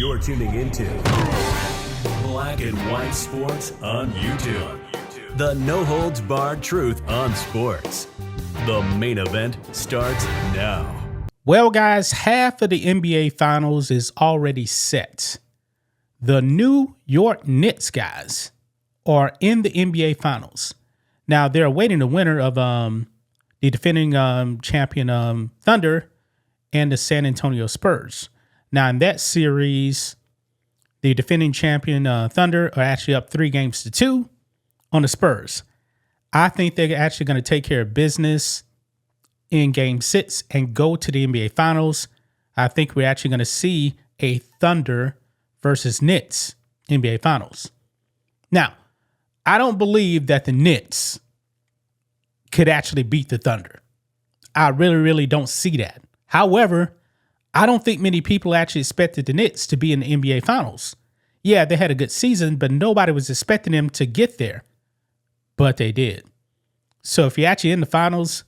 You're tuning into Black and White Sports on YouTube. The no-holds-barred truth on sports. The main event starts now. Well, guys, half of the NBA Finals is already set. The New York Knicks, guys, are in the NBA Finals. Now, they're awaiting the winner of the defending champion Thunder and the San Antonio Spurs. Now, in that series, the defending champion Thunder are actually up 3-2 on the Spurs. I think they're actually going to take care of business in Game 6 and go to the NBA Finals. I think we're actually going to see a Thunder versus Knicks NBA Finals. Now, I don't believe that the Knicks could actually beat the Thunder. I really don't see that. However, I don't think many people actually expected the Knicks to be in the NBA Finals. Yeah, they had a good season, but nobody was expecting them to get there. But they did. So if you're actually in the finals,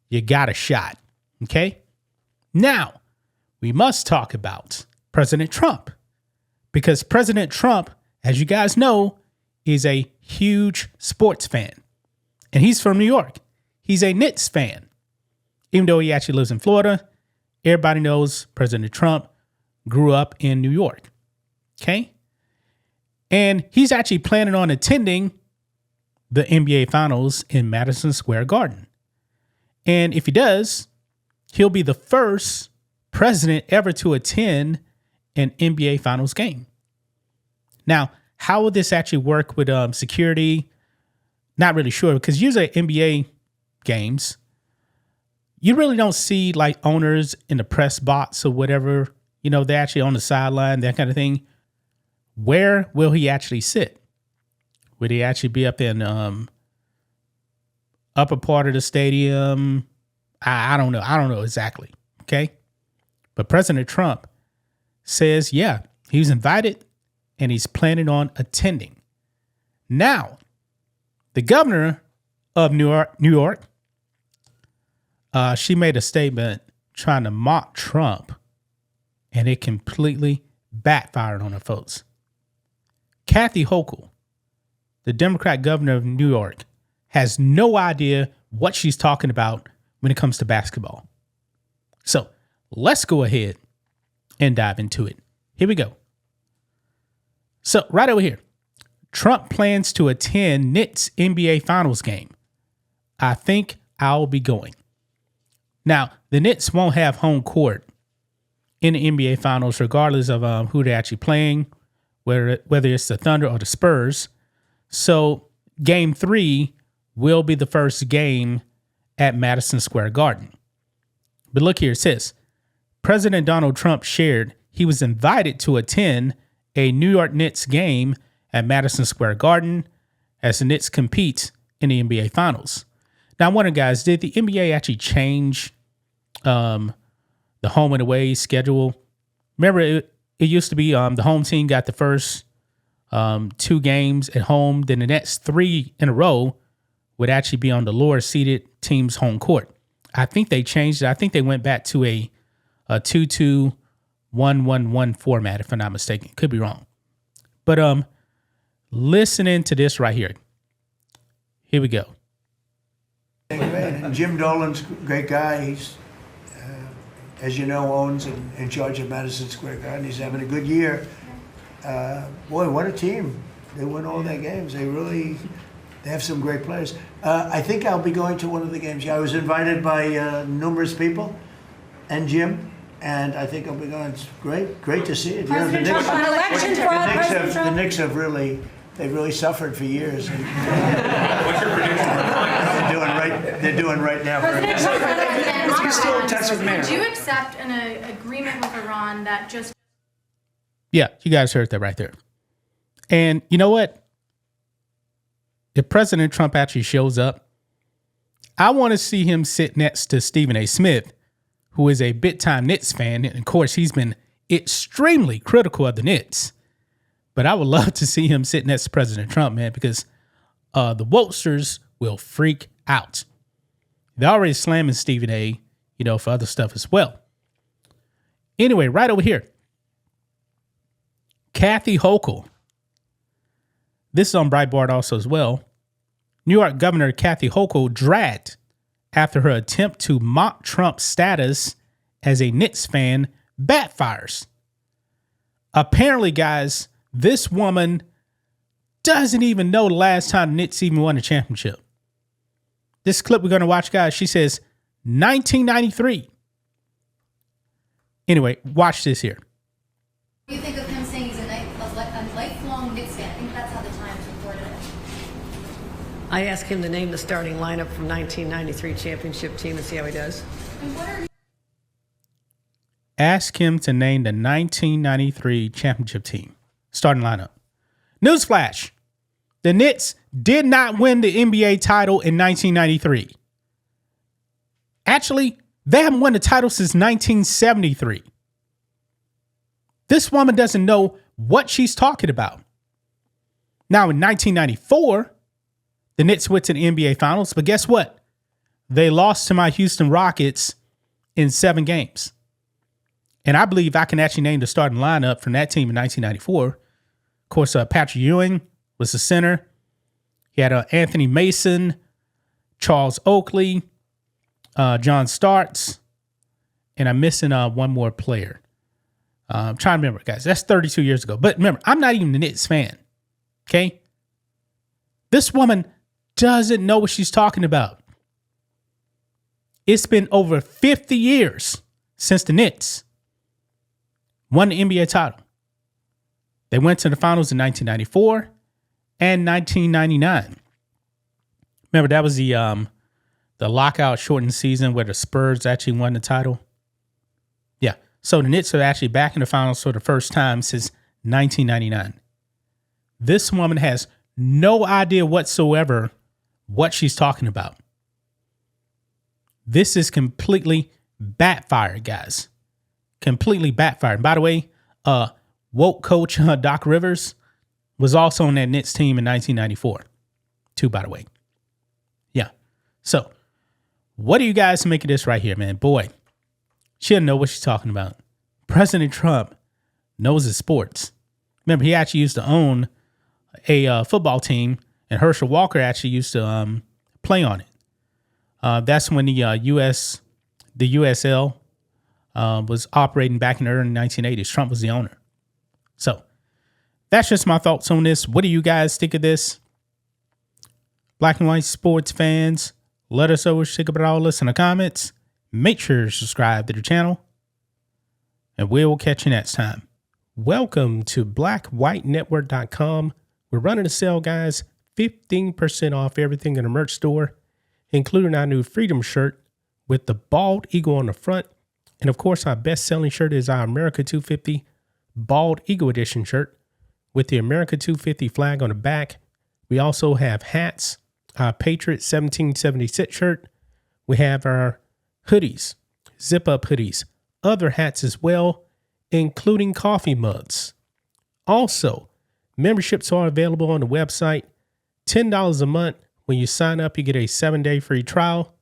you got a shot. Okay? Now, we must talk about President Trump. Because President Trump, as you guys know, is a huge sports fan. And he's from New York. He's a Knicks fan. Even though he actually lives in Florida, everybody knows President Trump grew up in New York. Okay? And he's actually planning on attending the NBA Finals in Madison Square Garden. And if he does, he'll be the first president ever to attend an NBA Finals game. Now, how will this actually work with security? Not really sure, because usually at NBA games, you really don't see like owners in the press box or whatever. You know, they're actually on the sideline, that kind of thing. Where will he actually sit? Would he actually be up in upper part of the stadium? I don't know. I don't know exactly. Okay. But President Trump says, yeah, he was invited and he's planning on attending. Now, the governor of New York, she made a statement trying to mock Trump, and it completely backfired on her folks. Kathy Hochul, the Democrat governor of New York, has no idea what she's talking about when it comes to basketball. So let's go ahead and dive into it. Here we go. So right over here, Trump plans to attend Knicks NBA Finals game. I think I'll be going. Now, the Knicks won't have home court in the NBA Finals, regardless of who they're actually playing, whether it's the Thunder or the Spurs. So Game 3 will be the first game at Madison Square Garden. But look here, it says, President Donald Trump shared he was invited to attend a New York Knicks game at Madison Square Garden as the Knicks compete in the NBA Finals. Now, I'm wondering, guys, did the NBA actually change the home and away schedule? Remember, it used to be the home team got the first 2 games at home. Then the next 3 in a row would actually be on the lower seeded team's home court. I think they changed it. I think they went back to a 2-2-1-1-1 format, if I'm not mistaken. Could be wrong. But listening to this right here. Here we go. And Jim Dolan's a great guy. He's, as you know, owns and in charge of Madison Square Garden. He's having a good year. Boy, what a team. They win all their games. They have some great players. I think I'll be going to one of the games. Yeah, I was invited by numerous people and Jim, and I think I'll be going. It's great to see it. President Trump on election fraud. The Knicks have really suffered for years. What's your prediction? They're doing right now. President Trump on election still in touch with Mayor. Would you accept an agreement with Iran that just... Yeah, you guys heard that right there. And you know what? If President Trump actually shows up, I want to see him sit next to Stephen A. Smith, who is a big-time Knicks fan. And of course, he's been extremely critical of the Knicks. But I would love to see him sit next to President Trump, man, because the wokesters will freak out. They're already slamming Stephen A., for other stuff as well. Anyway, right over here. Kathy Hochul. This is on Breitbart also as well. New York Governor Kathy Hochul dragged after her attempt to mock Trump's status as a Knicks fan backfires. Apparently, guys, this woman doesn't even know the last time the Knicks even won a championship. This clip we're going to watch, guys, she says 1993. Anyway, watch this here. What do you think of him saying he's a lifelong Knicks fan? I think that's how the Times reported it. I asked him to name the starting lineup from 1993 championship team and see how he does. And what are Ask him to name the 1993 championship team starting lineup. Newsflash. The Knicks did not win the NBA title in 1993. Actually, they haven't won the title since 1973. This woman doesn't know what she's talking about. Now, in 1994, the Knicks went to the NBA Finals, but guess what? They lost to my Houston Rockets in 7 games. And I believe I can actually name the starting lineup from that team in 1994. Of course, Patrick Ewing was the center. He had Anthony Mason, Charles Oakley, John Starks, and I'm missing one more player. I'm trying to remember, guys. That's 32 years ago. But remember, I'm not even a Knicks fan. Okay? This woman doesn't know what she's talking about. It's been over 50 years since the Knicks won the NBA title. They went to the finals in 1994 and 1999. Remember, that was the lockout shortened season where the Spurs actually won the title. Yeah. So the Knicks are actually back in the finals for the first time since 1999. This woman has no idea whatsoever what she's talking about. This is completely backfired, guys. Completely backfired. And by the way, woke coach Doc Rivers was also on that Knicks team in 1994, too, by the way. Yeah. So what do you guys make of this right here, man? Boy, she doesn't know what she's talking about. President Trump knows his sports. Remember, he actually used to own a football team, and Herschel Walker actually used to play on it. That's when the USL was operating back in the early 1980s. Trump was the owner. So that's just my thoughts on this. What do you guys think of this? Black and white sports fans, let us know what you think about all this in the comments. Make sure to subscribe to the channel, and we will catch you next time. Welcome to blackwhitenetwork.com. We're running a sale, guys. 15% off everything in the merch store, including our new Freedom shirt with the bald eagle on the front. And of course, our best-selling shirt is our America 250 Bald Eagle Edition shirt with the America 250 flag on the back. We also have hats, our Patriot 1776 shirt. We have our hoodies, zip-up hoodies, other hats as well, including coffee mugs. Also, memberships are available on the website. $10 a month. When you sign up, you get a 7-day free trial.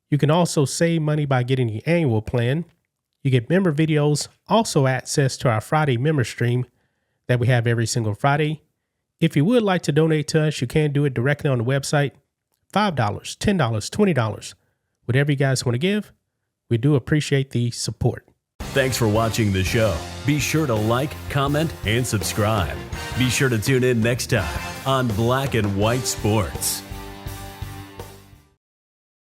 You can also save money by getting the annual plan. You get member videos, also access to our Friday member stream that we have every single Friday. If you would like to donate to us, you can do it directly on the website. $5, $10, $20, whatever you guys want to give. We do appreciate the support. Thanks for watching the show. Be sure to like, comment, and subscribe. Be sure to tune in next time on Black and White Sports.